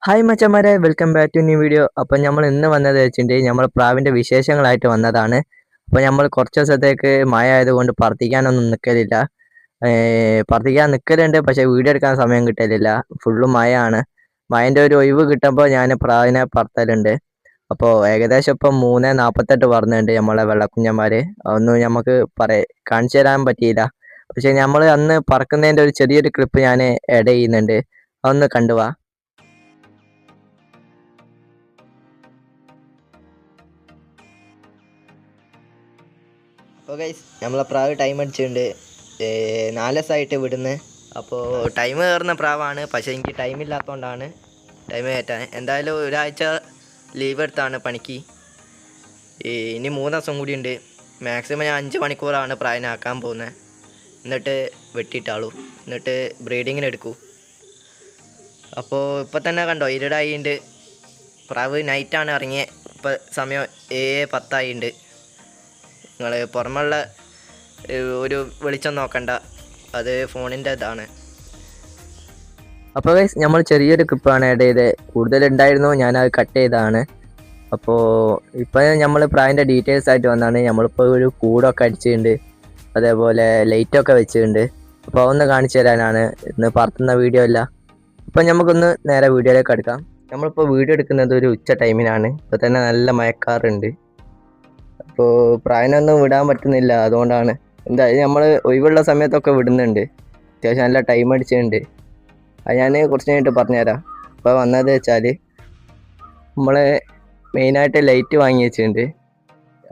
Hi മച്ചന്മാരെ, welcome back to new video. അപ്പോൾ നമ്മൾ ഇന്ന് വന്നത് വെച്ചിട്ടുണ്ടെങ്കിൽ നമ്മൾ പ്രാവിൻ്റെ വിശേഷങ്ങളായിട്ട് വന്നതാണ്. അപ്പോൾ നമ്മൾ കുറച്ച് ദിവസത്തേക്ക് മഴ ആയതുകൊണ്ട് പറത്തിക്കാനൊന്നും നിൽക്കലില്ല. പറത്തിക്കാൻ നിൽക്കലുണ്ട്, പക്ഷേ വീഡിയോ എടുക്കാൻ സമയം കിട്ടലില്ല. ഫുള്ളും മഴയാണ്. മഴൻ്റെ ഒരു ഒഴിവ് കിട്ടുമ്പോൾ ഞാൻ പ്രാവിനെ പറത്തലുണ്ട്. അപ്പോൾ ഏകദേശം ഇപ്പം 3:48 പറഞ്ഞിട്ടുണ്ട് നമ്മളെ വെള്ളക്കുഞ്ഞന്മാർ. അതൊന്നും നമുക്ക് കാണിച്ചു തരാൻ പറ്റിയില്ല. പക്ഷേ നമ്മൾ അന്ന് പറക്കുന്നതിൻ്റെ ഒരു ചെറിയൊരു ക്ലിപ്പ് ഞാൻ ആഡ് ചെയ്യുന്നുണ്ട്. അതൊന്ന് കണ്ടുവാ. അപ്പോൾ ഗൈസ്, നമ്മളെ പ്രാവ് ടൈം അടിച്ചിട്ടുണ്ട്. 4 ദിവസമായിട്ട് വിടുന്നത്. അപ്പോൾ ടൈം കയറുന്ന പ്രാവാണ്, പക്ഷേ എനിക്ക് ടൈമില്ലാത്തതുകൊണ്ടാണ് ടൈം കയറ്റാൻ. എന്തായാലും ഒരാഴ്ച ലീവ് എടുത്താണ് പണിക്ക്. ഇനി 3 ദിവസം കൂടി ഉണ്ട്. മാക്സിമം ഞാൻ 5 മണിക്കൂറാണ് പ്രാവിനെ ആക്കാൻ പോകുന്നത്. എന്നിട്ട് വെട്ടിയിട്ടാളൂ, എന്നിട്ട് ബ്രീഡിങ്ങിന് എടുക്കൂ. അപ്പോൾ ഇപ്പം തന്നെ കണ്ടോ, ഇരുടായിട്ടുണ്ട്. പ്രാവ് നൈറ്റാണ് ഇറങ്ങിയത്. ഇപ്പോൾ സമയം 7:10 നിങ്ങൾ പുറമുള്ള ഒരു വെളിച്ചം നോക്കണ്ട, അത് ഫോണിൻ്റെ ഇതാണ്. അപ്പോൾ ഗൈസ്, നമ്മൾ ചെറിയൊരു ക്ലിപ്പാണ് ആഡ് ചെയ്തത്. കൂടുതലുണ്ടായിരുന്നു, ഞാനത് കട്ട് ചെയ്തതാണ്. അപ്പോൾ ഇപ്പം നമ്മൾ പ്രാവിൻ്റെ ഡീറ്റെയിൽസ് ആയിട്ട് വന്നാണ്. നമ്മളിപ്പോൾ ഒരു കൂടൊക്കെ അടിച്ചിട്ടുണ്ട്, അതേപോലെ ലൈറ്റൊക്കെ വെച്ചിട്ടുണ്ട്. അപ്പോൾ അതൊന്ന് കാണിച്ചു തരാനാണ് ഇന്ന് പറത്തുന്ന വീഡിയോ അല്ല. അപ്പം നമുക്കൊന്ന് നേരെ വീഡിയോയിലേക്ക് എടുക്കാം. നമ്മളിപ്പോൾ വീഡിയോ എടുക്കുന്നത് ഒരു ഉച്ച ടൈമിനാണ്. ഇപ്പോൾ തന്നെ നല്ല മഴക്കാറുണ്ട്. അപ്പോൾ പ്രാവിനൊന്നും വിടാൻ പറ്റുന്നില്ല, അതുകൊണ്ടാണ്. എന്തായാലും നമ്മൾ ഒഴിവുള്ള സമയത്തൊക്കെ വിടുന്നുണ്ട്. അത്യാവശ്യം നല്ല ടൈം അടിച്ചിട്ടുണ്ട്. അത് ഞാൻ കുറച്ച് കഴിഞ്ഞിട്ട് പറഞ്ഞുതരാം. ഇപ്പോൾ വന്നത് വെച്ചാൽ നമ്മൾ മെയിനായിട്ട് ലൈറ്റ് വാങ്ങി വെച്ചിട്ടുണ്ട്.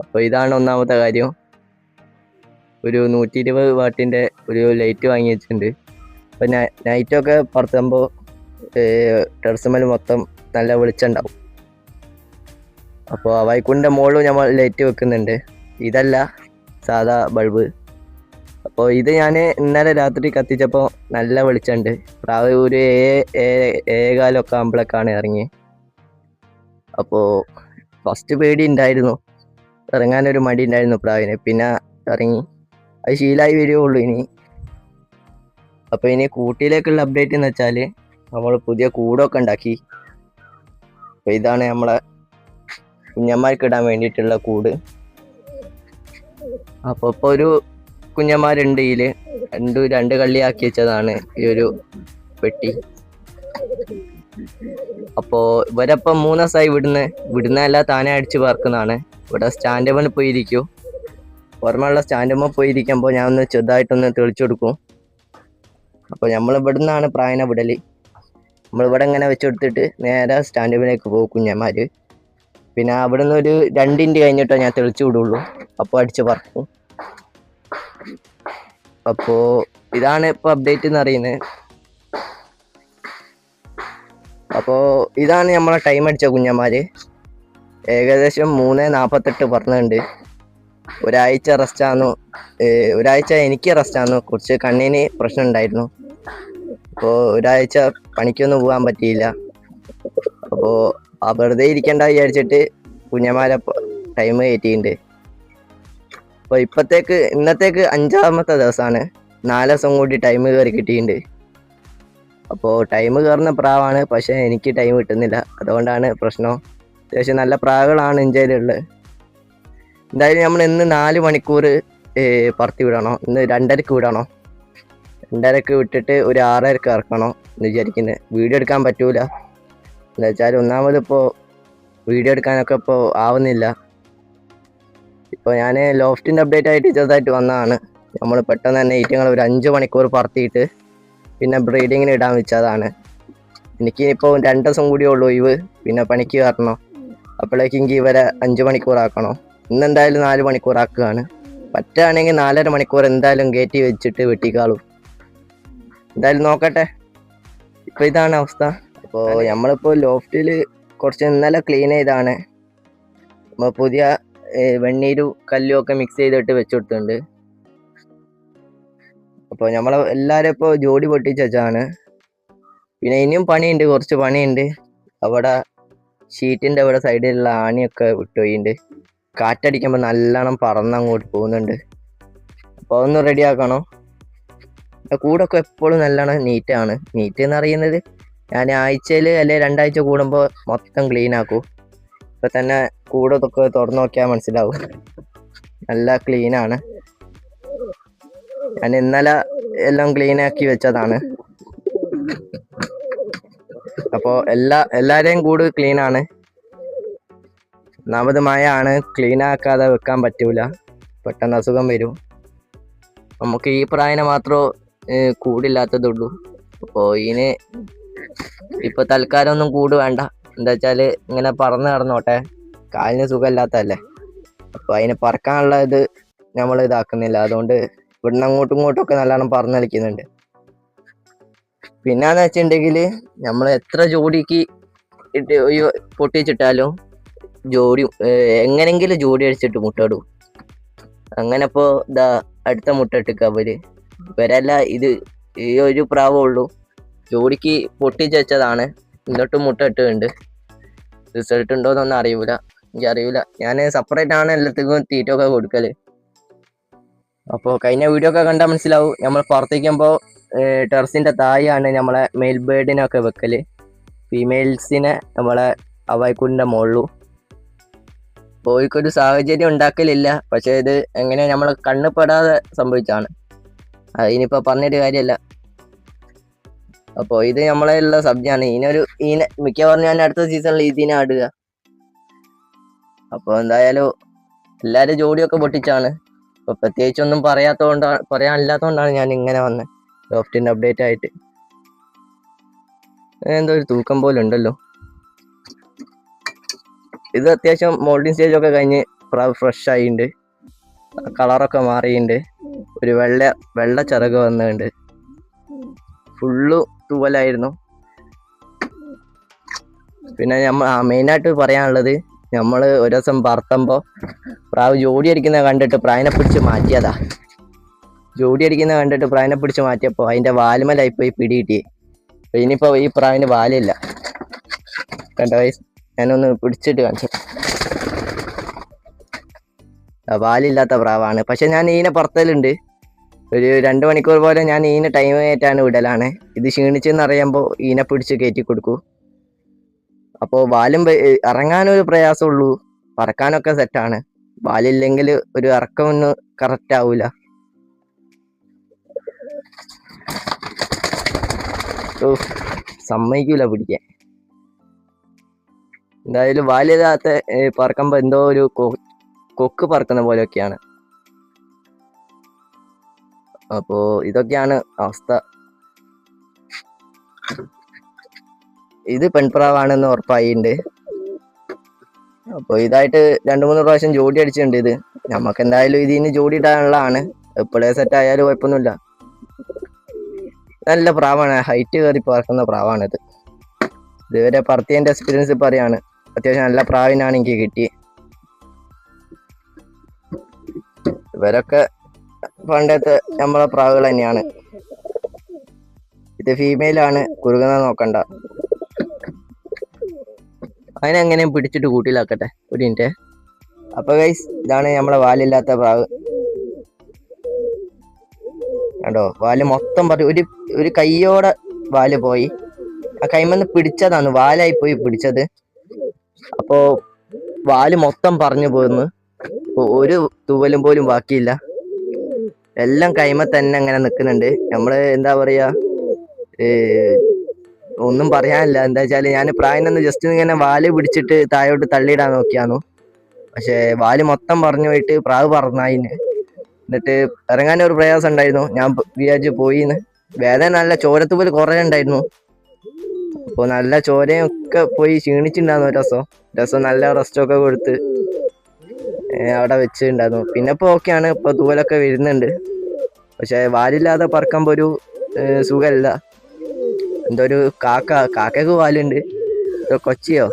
അപ്പോൾ ഇതാണ് ഒന്നാമത്തെ കാര്യം. ഒരു 120 വാട്ടിൻ്റെ ഒരു ലൈറ്റ് വാങ്ങി വെച്ചിട്ടുണ്ട്. അപ്പോൾ നൈറ്റൊക്കെ പറത്തുമ്പോൾ ടെറസുമ്മൽ മൊത്തം നല്ല വെളിച്ചം ഉണ്ടാവും. അപ്പോൾ വൈക്കുണ്ടിൻ്റെ മുകളിൽ നമ്മൾ ലൈറ്റ് വെക്കുന്നുണ്ട്. ഇതല്ല, സാധാ ബൾബ്. അപ്പോൾ ഇത് ഞാൻ ഇന്നലെ രാത്രി കത്തിച്ചപ്പോൾ നല്ല വെളിച്ചമുണ്ട്. പ്രാവ് ഒരു 7:15 ആകുമ്പോഴേക്കാണ് ഇറങ്ങി. അപ്പോൾ ഫസ്റ്റ് പേടി ഉണ്ടായിരുന്നു, ഇറങ്ങാനൊരു മടി ഉണ്ടായിരുന്നു പ്രാവിന്. പിന്നെ ഇറങ്ങി, അത് ശീലമായി വരികയുള്ളൂ ഇനി. അപ്പോൾ ഇനി കൂട്ടിലേക്കുള്ള അപ്ഡേറ്റ് എന്ന് വെച്ചാൽ നമ്മൾ പുതിയ കൂടൊക്കെ ഉണ്ടാക്കി. അപ്പോൾ ഇതാണ് നമ്മളെ കുഞ്ഞന്മാർക്ക് ഇടാൻ വേണ്ടിയിട്ടുള്ള കൂട്. അപ്പോൾ ഇപ്പോൾ ഒരു കുഞ്ഞന്മാരുണ്ട്. ഇതിൽ രണ്ട് കള്ളിയാക്കി വെച്ചതാണ് ഈ ഒരു പെട്ടി. അപ്പോൾ ഇവരപ്പം 3 ദിവസമായി വിടുന്നതല്ല, താനെ അടിച്ച് പറക്കുന്നതാണ്. ഇവിടെ സ്റ്റാൻഡുമ്മൽ പോയിരിക്കും. പുറമെയുള്ള സ്റ്റാൻഡുമ്മൽ പോയിരിക്കുമ്പോൾ ഞാൻ ഒന്ന് ചെറുതായിട്ടൊന്ന് തെളിച്ചു കൊടുക്കും. അപ്പോൾ നമ്മൾ ഇവിടെ നിന്നാണ് പ്രാവിനെ വിടൽ. നമ്മളിവിടെ ഇങ്ങനെ വെച്ചെടുത്തിട്ട് നേരെ സ്റ്റാൻഡുമ്മിലേക്ക് പോകും കുഞ്ഞന്മാർ. പിന്നെ അവിടെ നിന്ന് ഒരു 2 മിനിറ്റ് കഴിഞ്ഞിട്ടേ ഞാൻ തെളിച്ചു വിടുള്ളൂ. അപ്പോൾ അടിച്ച് പറക്കും. അപ്പോൾ ഇതാണ് ഇപ്പോൾ അപ്ഡേറ്റ് എന്ന് അറിയുന്നത്. അപ്പോൾ ഇതാണ് നമ്മളെ ടൈം അടിച്ച കുഞ്ഞന്മാർ. ഏകദേശം 3:48 പറഞ്ഞിട്ടുണ്ട്. ഒരാഴ്ച റെസ്റ്റായിരുന്നു. ഒരാഴ്ച എനിക്ക് റെസ്റ്റായിരുന്നു. കുറച്ച് കണ്ണിന് പ്രശ്നം ഉണ്ടായിരുന്നു. അപ്പോൾ ഒരാഴ്ച പണിക്കൊന്നും പോകാൻ പറ്റിയില്ല. അപ്പോൾ വെറുതെ ഇരിക്കേണ്ട വിചാരിച്ചിട്ട് കുഞ്ഞന്മാരെ ടൈം കയറ്റിയിട്ടുണ്ട്. അപ്പോൾ ഇന്നത്തേക്ക് 5ാമത്തെ ദിവസമാണ്. 4 ദിവസം കൂടി ടൈം കയറി കിട്ടിയിട്ടുണ്ട്. അപ്പോൾ ടൈം കയറുന്ന പ്രാവാണ്, പക്ഷേ എനിക്ക് ടൈം കിട്ടുന്നില്ല. അതുകൊണ്ടാണ് പ്രശ്നം. അത്യാവശ്യം നല്ല പ്രാവുകളാണ് ഇന്ത്യയിലുള്ളത്. എന്തായാലും നമ്മൾ ഇന്ന് 4 മണിക്കൂർ പറത്തി വിടണം. ഇന്ന് 2:30 വിടണം. 2:30 വിട്ടിട്ട് ഒരു 6:30 ഇറക്കണം എന്ന് വിചാരിക്കുന്നത്. വീഡിയോ എടുക്കാൻ പറ്റൂല, എന്താ വെച്ചാൽ ഒന്നാമത് ഇപ്പോൾ വീഡിയോ എടുക്കാനൊക്കെ ഇപ്പോൾ ആവുന്നില്ല. ഇപ്പോൾ ഞാൻ ലോഫ്റ്റിൻ്റെ അപ്ഡേറ്റ് ആയിട്ട് ചെറുതായിട്ട് വന്നതാണ്. നമ്മൾ പെട്ടെന്ന് തന്നെ ഈറ്റങ്ങൾ ഒരു 5 മണിക്കൂർ പറത്തിയിട്ട് പിന്നെ ബ്രീഡിങ്ങിന് ഇടാൻ വെച്ചതാണ്. എനിക്ക് ഇപ്പോൾ 2 ദിവസം കൂടിയേ ഉള്ളൂ ഒഴിവ്. പിന്നെ പണിക്ക് കയറണം. അപ്പോഴേക്കും എനിക്ക് ഇവരെ 5 മണിക്കൂറാക്കണം. ഇന്നെന്തായാലും 4 മണിക്കൂറാക്കുകയാണ്. പറ്റുകയാണെങ്കിൽ 4.5 മണിക്കൂർ എന്തായാലും കയറ്റി വെച്ചിട്ട് വെട്ടിക്കാളും. എന്തായാലും നോക്കട്ടെ. ഇപ്പോൾ ഇതാണ് അവസ്ഥ. അപ്പോൾ നമ്മളിപ്പോൾ ലോഫ്റ്റിൽ കുറച്ച് ഇന്നലെ ക്ലീൻ ചെയ്താണ്. നമ്മൾ പുതിയ വെണ്ണീരും കല്ലും ഒക്കെ മിക്സ് ചെയ്തിട്ട് വെച്ച് കൊടുത്തിട്ടുണ്ട്. അപ്പോൾ നമ്മൾ എല്ലാവരും ഇപ്പോൾ ജോഡി പൊട്ടിച്ച് വെച്ചാണ്. പിന്നെ ഇനിയും പണിയുണ്ട്, കുറച്ച് പണിയുണ്ട്. അവിടെ ഷീറ്റിൻ്റെ അവിടെ സൈഡിലുള്ള ആണിയൊക്കെ വിട്ടുപോയിട്ടുണ്ട്. കാറ്റടിക്കുമ്പോൾ നല്ലോണം പറന്നങ്ങോട്ട് പോകുന്നുണ്ട്. അപ്പോൾ അതൊന്ന് റെഡിയാക്കണം. കൂടൊക്കെ എപ്പോഴും നല്ലോണം നീറ്റാണ്. നീറ്റ് എന്ന് അറിയുന്നത് ഞാൻ ആഴ്ചയിൽ അല്ലെങ്കിൽ 2 ആഴ്ച കൂടുമ്പോൾ മൊത്തം ക്ലീൻ ആക്കും. ഇപ്പം തന്നെ കൂടൊക്കെ തുറന്നു നോക്കിയാൽ മനസ്സിലാവും, നല്ല ക്ലീനാണ്. ഞാൻ ഇന്നലെ എല്ലാം ക്ലീൻ ആക്കി വെച്ചതാണ്. അപ്പോൾ എല്ലാവരെയും കൂട് ക്ലീനാണ്. ഒന്നാമത് മഴയാണ്, ക്ലീൻ ആക്കാതെ വെക്കാൻ പറ്റൂല, പെട്ടെന്ന് അസുഖം വരും. നമുക്ക് ഈ പ്രായനെ മാത്രമേ കൂടില്ലാത്തതുള്ളൂ. അപ്പോൾ ഇതിന് ഇപ്പോൾ തൽക്കാലം ഒന്നും കൂട് വേണ്ട. എന്താ വെച്ചാൽ ഇങ്ങനെ പറന്ന് കിടന്നോട്ടെ, കാലിന് സുഖമില്ലാത്തതല്ലേ. അപ്പോൾ അതിന് പറക്കാനുള്ള ഇത് നമ്മൾ ഇതാക്കുന്നില്ല. അതുകൊണ്ട് ഇവിടുന്ന് അങ്ങോട്ടും ഇങ്ങോട്ടും നല്ലോണം പറന്ന് കളിക്കുന്നുണ്ട്. പിന്നെന്ന് വെച്ചിട്ടുണ്ടെങ്കിൽ നമ്മൾ എത്ര ജോഡിക്ക് ഇട്ട് പൊട്ടിച്ചിട്ടാലും ജോഡി എങ്ങനെങ്കിലും ജോഡി അടിച്ചിട്ട് മുട്ടയിടും. അങ്ങനെ ഇപ്പോൾ ഇതാ അടുത്ത മുട്ട ഇട്ടിക്കുക ഇവരല്ല. ഇത് ഈ ഒരു പ്രാവേ ഉള്ളൂ, ജോഡിക്ക് പൊട്ടിച്ച് വെച്ചതാണ്. എന്നിട്ടും മുട്ട ഇട്ടുണ്ട്. റിസൾട്ട് ഉണ്ടോയെന്നൊന്നും എനിക്കറിയില്ല. ഞാൻ സെപ്പറേറ്റ് ആണ് എല്ലാത്തിനും തീറ്റൊക്കെ കൊടുക്കൽ. അപ്പോൾ കഴിഞ്ഞ വീഡിയോ ഒക്കെ കണ്ടാൽ മനസ്സിലാവും, നമ്മൾ പുറത്തേക്കുമ്പോൾ ടെറസിൻ്റെ താഴെയാണ് നമ്മളെ മെയിൽ ബേർഡിനൊക്കെ വെക്കൽ. ഫീമെയിൽസിനെ നമ്മളെ അവൈക്കൂടിൻ്റെ മുകളിലും. പോയിക്കൊരു സാഹചര്യം ഉണ്ടാക്കലില്ല, പക്ഷേ ഇത് എങ്ങനെ നമ്മൾ കണ്ണുപെടാതെ സംഭവിച്ചാണ്. അതിനിപ്പോൾ പറഞ്ഞിട്ട് കാര്യമല്ല. അപ്പോൾ ഇത് നമ്മളെ ഉള്ള സബ്ജാണ്. ഇതിനെ മിക്കവാറും ഞാൻ അടുത്ത സീസണിൽ ഇതിനെ ആടുക. അപ്പോൾ എന്തായാലും എല്ലാവരും ജോഡിയൊക്കെ പൊട്ടിച്ചാണ്. അപ്പോൾ പ്രത്യേകിച്ചൊന്നും പറയാനില്ലാത്തതുകൊണ്ടാണ് ഞാൻ ഇങ്ങനെ വന്നത് ലോഫ്റ്റിൻ്റെ അപ്ഡേറ്റ് ആയിട്ട്. എന്തോ ഒരു തൂക്കം പോലെ ഉണ്ടല്ലോ. ഇത് അത്യാവശ്യം മോൾഡിങ് സ്റ്റേജൊക്കെ കഴിഞ്ഞ് ഫ്രഷ് ആയിട്ടുണ്ട്. കളറൊക്കെ മാറിയിട്ടുണ്ട്. ഒരു വെള്ള ചിറക് വന്നിട്ടുണ്ട്. ഫുള്ള് തൂവലായിരുന്നു. പിന്നെ മെയിനായിട്ട് പറയാനുള്ളത്, നമ്മൾ ഒരു ദിവസം പറത്തുമ്പോൾ പ്രാവ് ജോഡി അടിക്കുന്നത് കണ്ടിട്ട് പ്രാവിനെ പിടിച്ച് മാറ്റിയതാ. ജോഡി അടിക്കുന്നത് കണ്ടിട്ട് പ്രാവിനെ പിടിച്ച് മാറ്റിയപ്പോൾ അതിൻ്റെ വാലുമലായിപ്പോയി പിടികിട്ടി. ഇനിയിപ്പോൾ ഈ പ്രാവിന് വാലില്ല. കണ്ട വയസ്സ് ഞാനൊന്ന് പിടിച്ചിട്ട് കാണിച്ചു. വാലില്ലാത്ത പ്രാവാണ്. പക്ഷെ ഞാൻ ഇതിനെ പറത്തലുണ്ട്. ഒരു 2 മണിക്കൂർ പോലെ ഞാൻ ഇതിന് ടൈം ആയിട്ടാണ് വിടലാണ്. ഇത് ക്ഷീണിച്ചെന്ന് അറിയുമ്പോൾ ഇതിനെ പിടിച്ച് കയറ്റി കൊടുക്കൂ. അപ്പോൾ വാലും ഇറങ്ങാനൊരു പ്രയാസമുള്ളൂ, പറക്കാനൊക്കെ സെറ്റാണ്. വാലില്ലെങ്കിൽ ഒരു ഇറക്കമൊന്നും കറക്റ്റ് ആവൂല. സമ്മതിക്കൂല പിടിക്കാൻ. എന്തായാലും വാലില്ലാത്ത പറക്കുമ്പോൾ എന്തോ ഒരു കൊക്ക് പറക്കുന്ന പോലെയൊക്കെയാണ്. അപ്പോൾ ഇതൊക്കെയാണ് അവസ്ഥ. ഇത് പെൺപ്രാവാണെന്ന് ഉറപ്പായിട്ടുണ്ട്. അപ്പോൾ ഇതായിട്ട് 2-3 പ്രാവശ്യം ജോഡി അടിച്ചിട്ടുണ്ട്. ഇത് നമുക്ക് എന്തായാലും ഇതിന് ജോഡി ഇടാനുള്ളതാണ്. എപ്പോഴേ സെറ്റ് ആയാലും കുഴപ്പമൊന്നുമില്ല. നല്ല പ്രാവാണ്, ഹൈറ്റ് കയറി പറക്കുന്ന പ്രാവാണിത്. ഇതുവരെ പറത്തിയതിൻ്റെ എക്സ്പീരിയൻസ് പറയാണ്. അത്യാവശ്യം നല്ല പ്രാവിനാണ് എനിക്ക് കിട്ടി. ഇവരൊക്കെ പണ്ടത്തെ നമ്മളെ പ്രാവുകൾ തന്നെയാണ്. ഇത് ഫീമെയിലാണ്, കുറുകുന്നത് നോക്കണ്ട. അതിനെങ്ങനെയും പിടിച്ചിട്ട് കൂട്ടിലാക്കട്ടെ. ഒരു മിനിറ്റ്. അപ്പോൾ ഗൈസ്, ഇതാണ് നമ്മളെ വാലില്ലാത്ത പ്രാവ്. കണ്ടോ, വാല് മൊത്തം ഒരു കയ്യോടെ വാല് പോയി. ആ കൈമന്ന് പിടിച്ചതാണ്, വാലായി പോയി പിടിച്ചത്. അപ്പോ വാല് മൊത്തം പറഞ്ഞു പോയിരുന്നു. ഒരു തൂവലും പോലും ബാക്കിയില്ല. എല്ലാം കൈമ തന്നെ അങ്ങനെ നിൽക്കുന്നുണ്ട്. നമ്മള് എന്താ പറയാ, ഒന്നും പറയാനില്ല. എന്താ വെച്ചാൽ ഞാൻ പ്രായനൊന്ന് ജസ്റ്റ് ഇങ്ങനെ വാല് പിടിച്ചിട്ട് താഴോട്ട് തള്ളിയിടാൻ നോക്കിയാന്നു. പക്ഷെ വാല് മൊത്തം പറഞ്ഞു പോയിട്ട് പ്രാവ് പറന്നായിന്. എന്നിട്ട് ഇറങ്ങാനൊരു പ്രയാസം ഉണ്ടായിരുന്നു. ഞാൻ വിചാരിച്ച് പോയിന്ന്. വേദന നല്ല ചോരത്തുപോലെ കുറേ ഉണ്ടായിരുന്നു. അപ്പോൾ നല്ല ചോരയൊക്കെ പോയി ക്ഷീണിച്ചിട്ടുണ്ടായിരുന്നു. ഒരു ദിവസം നല്ല റെസ്റ്റൊക്കെ കൊടുത്ത് അവിടെ വെച്ചിട്ടുണ്ടായിരുന്നു. പിന്നെ ഇപ്പോൾ ഓക്കെയാണ്. ഇപ്പോൾ തൂവലൊക്കെ വരുന്നുണ്ട്. പക്ഷെ വാലില്ലാതെ പറക്കുമ്പോൾ ഒരു സുഖമല്ല. എന്തോ ഒരു കാക്കക്ക് വാലുണ്ട്. കൊച്ചിയോ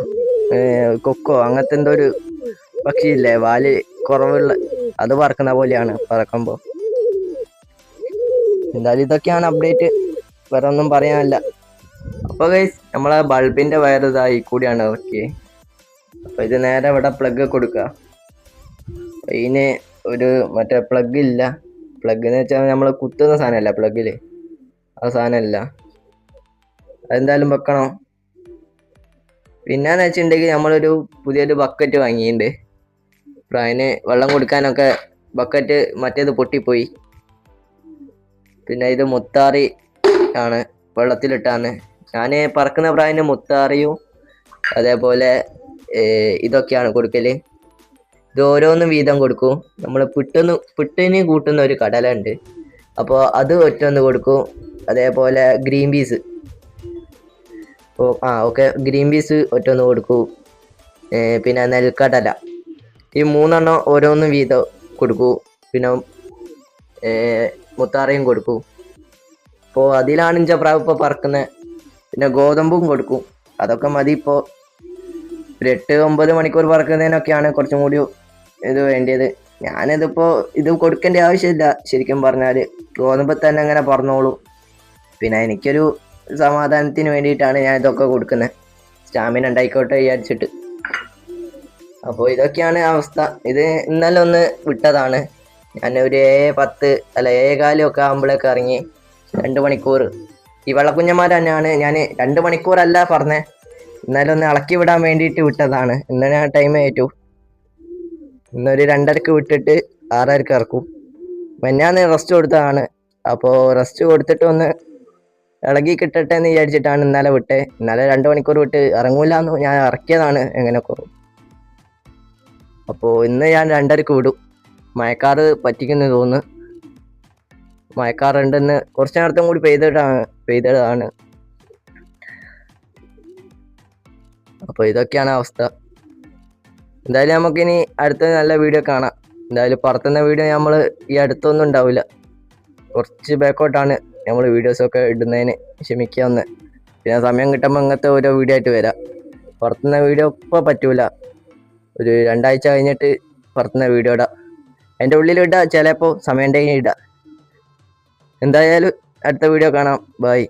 കൊക്കോ അങ്ങനത്തെ എന്തോ ഒരു പക്ഷിയില്ലേ, വാല് കുറവുള്ള, അത് പറക്കുന്ന പോലെയാണ് പറക്കുമ്പോൾ. എന്തായാലും ഇതൊക്കെയാണ് അപ്ഡേറ്റ്, വേറെ ഒന്നും പറയാനില്ല. അപ്പോൾ ഗൈസ്, നമ്മളെ ബൾബിൻ്റെ വയർ ഇതായി കൂടിയാണ് ഇറക്കി. അപ്പോൾ ഇത് നേരെ ഇവിടെ പ്ലഗ് കൊടുക്കുക. ഇതിന് ഒരു മറ്റേ പ്ലഗ് ഇല്ല. പ്ലഗ് എന്ന് വെച്ചാൽ നമ്മൾ കുത്തുന്ന സാധനമല്ല, പ്ലഗിൽ ആ സാധനമല്ല. അതെന്തായാലും വെക്കണം. പിന്നെന്ന് വെച്ചിട്ടുണ്ടെങ്കിൽ നമ്മളൊരു പുതിയൊരു ബക്കറ്റ് വാങ്ങിയിട്ടുണ്ട്. പ്രാവിന് വെള്ളം കൊടുക്കാനൊക്കെ ബക്കറ്റ് മറ്റേത് പൊട്ടിപ്പോയി. പിന്നെ ഇത് മുത്താറി ആണ്, വെള്ളത്തിലിട്ടാണ്. ഞാൻ പറക്കുന്ന പ്രാവിന് മുത്താറിയും അതേപോലെ ഇതൊക്കെയാണ് കൊടുക്കല്. ഇത് ഓരോന്നും വീതം കൊടുക്കും. നമ്മൾ പിട്ടിന് കൂട്ടുന്ന ഒരു കടല ഉണ്ട്, അപ്പോൾ അത് ഒറ്റൊന്ന് കൊടുക്കും. അതേപോലെ green peas okay green peas ഒറ്റൊന്ന് കൊടുക്കും. പിന്നെ നെൽക്കടല, ഈ 3 എണ്ണം ഓരോന്നും വീതം കൊടുക്കൂ. പിന്നെ മുത്താറയും കൊടുക്കും. അപ്പോൾ അതിലാണ് ഇഞ്ച പ്രാവ് ഇപ്പോൾ പറക്കുന്നത്. പിന്നെ ഗോതമ്പും കൊടുക്കും. അതൊക്കെ മതി. ഇപ്പോൾ ഒരു 8-9 മണിക്കൂർ പറക്കുന്നതിനൊക്കെയാണ് കുറച്ചും കൂടി ഇത് വേണ്ടിയത്. ഞാനിതിപ്പോൾ ഇത് കൊടുക്കേണ്ട ആവശ്യമില്ല. ശരിക്കും പറഞ്ഞാൽ ഗോതമ്പ് തന്നെ അങ്ങനെ പറഞ്ഞോളൂ. പിന്നെ എനിക്കൊരു സമാധാനത്തിന് വേണ്ടിയിട്ടാണ് ഞാൻ ഇതൊക്കെ കൊടുക്കുന്നത്, സ്റ്റാമിന ഉണ്ടായിക്കോട്ടെ വിചാരിച്ചിട്ട്. അപ്പോൾ ഇതൊക്കെയാണ് അവസ്ഥ. ഇത് ഇന്നലെ ഒന്ന് വിട്ടതാണ്. ഞാൻ ഒരു 7:10 ഒക്കെ ആകുമ്പോഴേക്ക് ഇറങ്ങി 2 മണിക്കൂർ. ഈ വെള്ളക്കുഞ്ഞന്മാർ തന്നെയാണ്. ഞാൻ 2 മണിക്കൂറല്ല പറഞ്ഞത്, ഇന്നലെ ഒന്ന് ഇളക്കി വിടാൻ വേണ്ടിയിട്ട് വിട്ടതാണ്. ഇന്നലെ ഞാൻ ടൈം ഏറ്റു. ഇന്നൊരു 2:30 വിട്ടിട്ട് 6:30 ഇറക്കും. ഞാൻ റെസ്റ്റ് കൊടുത്തതാണ്. അപ്പോൾ റെസ്റ്റ് കൊടുത്തിട്ട് ഒന്ന് ഇളകി കിട്ടട്ടെ എന്ന് വിചാരിച്ചിട്ടാണ് ഇന്നലെ വിട്ടേ. ഇന്നലെ 2 മണിക്കൂർ വിട്ട് ഇറങ്ങൂല എന്ന് ഞാൻ ഇറക്കിയതാണ് എങ്ങനെയൊക്കെ. അപ്പോൾ ഇന്ന് ഞാൻ 2:30 വിടും. മഴക്കാറ് പറ്റിക്കുന്നു തോന്നുന്നു. മഴക്കാറുണ്ടെന്ന് കുറച്ച് നേരത്തും കൂടി പെയ്തതാണ്. അപ്പോൾ ഇതൊക്കെയാണ് അവസ്ഥ. എന്തായാലും നമുക്കിനി അടുത്ത നല്ല വീഡിയോ കാണാം. എന്തായാലും പറത്തുന്ന വീഡിയോ നമ്മൾ ഈ അടുത്തൊന്നും ഉണ്ടാവില്ല, കുറച്ച് ബാക്കോട്ടാണ് നമ്മൾ വീഡിയോസൊക്കെ ഇടുന്നതിന്. ക്ഷമിക്കാവുന്ന. പിന്നെ സമയം കിട്ടുമ്പോൾ ഇങ്ങനത്തെ ഓരോ വീഡിയോ ആയിട്ട് വരാം. പറത്തുന്ന വീഡിയോ ഇപ്പോൾ പറ്റൂല, ഒരു 2 ആഴ്ച കഴിഞ്ഞിട്ട് പറത്തുന്ന വീഡിയോ ഇടാം. അതിൻ്റെ ഉള്ളിൽ ഇടാം, ചിലപ്പോൾ സമയം ഉണ്ടെങ്കിൽ ഇടാം. എന്തായാലും അടുത്ത വീഡിയോ കാണാം. ബൈ.